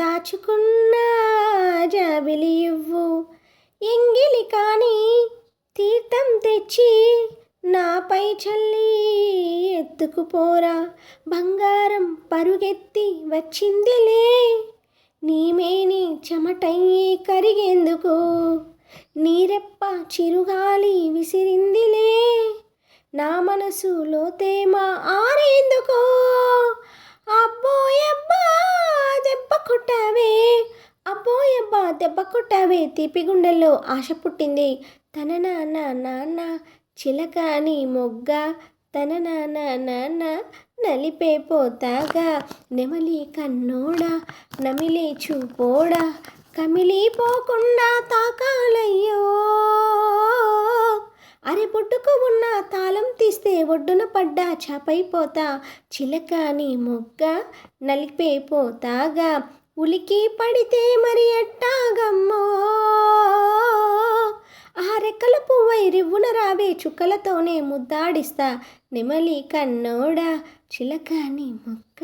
దాచుకున్న జాబిలి ఇవ్వు, ఎంగిలి కాని తీర్థం తెచ్చి నాపై చల్లి ఎత్తుకుపోరా. బంగారం పరుగెత్తి వచ్చిందిలే, నీమేని చెమటయ్యి కరిగేందుకు, నీరెప్ప చిరుగాలి విసిరిందిలే, నా మనసులో తేమ ఆరేందుకో. అబ్బోయబ్బా దెబ్బ కొట్టావే, అబ్బోయబ్బా దెబ్బ కొట్టావే, తీపి గుండెల్లో ఆశ పుట్టింది. తన నాన్న నాన్న చిలకాని మొగ్గ, తన నాన్న నాన్న నలిపే పోతాగా, నెమలి కన్నోడా నమిలే చూపోడా, కమిలిపోకుండా తాకాలయ్యో. అరే బొడ్డుకు ఉన్న తాళం తీస్తే ఒడ్డున పడ్డా చాపైపోతా, చిలకాని మొగ్గ నలిపే పోతాగా, ఉలికి పడితే మరి ఎట్టాగమ్మో. ఆ రెక్కల పువ్వై రివ్వున రావే, చుక్కలతోనే ముద్దాడిస్తా, నెమలి కన్నోడా చిలకాని మొగ్గ.